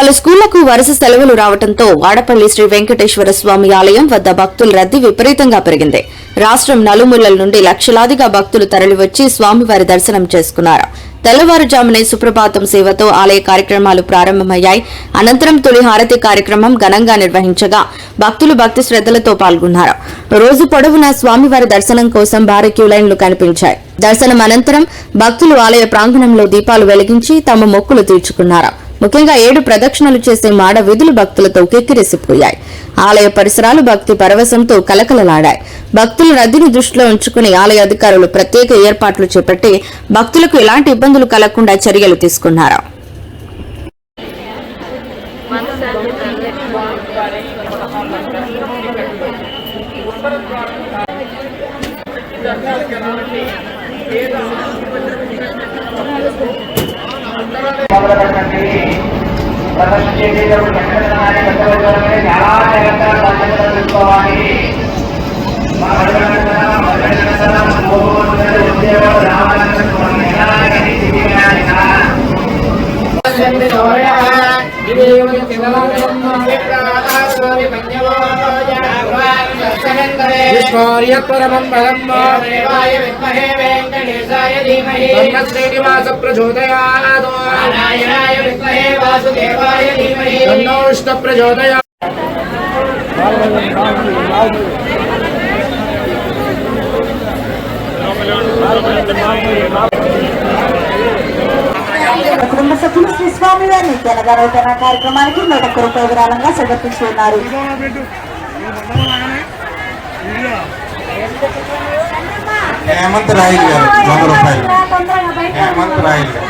పలు స్కూళ్లకు వరుస సెలవులు రావడంతో వాడపల్లి శ్రీ వెంకటేశ్వర స్వామి ఆలయం వద్ద భక్తుల రద్దీ విపరీతంగా పెరిగింది. రాష్ట్రం నలుమూలల నుండి లక్షలాదిగా భక్తులు తరలివచ్చి స్వామివారి దర్శనం చేసుకున్నారు. తెల్లవారుజామునే సుప్రభాతం సేవతో ఆలయ కార్యక్రమాలు ప్రారంభమయ్యాయి. అనంతరం తొలి హారతి కార్యక్రమం ఘనంగా నిర్వహించగా భక్తులు భక్తి శ్రద్దలతో పాల్గొన్నారు. రోజు పొడవునా స్వామివారి దర్శనం కోసం భారీ క్యూలైన్లు కనిపించాయి. దర్శనం అనంతరం భక్తులు ఆలయ ప్రాంగణంలో దీపాలు వెలిగించి తమ మొక్కులు తీర్చుకున్నారు. ముఖ్యంగా 7 ప్రదక్షిణలు చేసే మాడ వీధులు భక్తులతో కిక్కిరిసిపోయాయి. ఆలయ పరిసరాలు భక్తి పరవశంతో కలకలలాడాయి. భక్తుల రద్దీని దృష్టిలో ఉంచుకుని ఆలయ అధికారులు ప్రత్యేక ఏర్పాట్లు చేపట్టి భక్తులకు ఎలాంటి ఇబ్బందులు కలగకుండా చర్యలు తీసుకున్నారు. ప్రదర్శన చేసేటప్పుడు చక్కదనాన్ని కట్టవలసి చాలా జాగ్రత్తగా తీసుకోవాలి. పరమం శ్రీనివాస ప్రచోదయాత్ తన్నో ప్రచోదయాత్. కుటుంబ సభ్యులు శ్రీ స్వామి వారిని తెలంగాణ కార్యక్రమానికి 101 రూపాయల విరాళంగా సమర్పించుకున్నారు. హేమంత్ రాయల్ గారు 100 రూపాయలు. హేమంత్ రాయల్ గారు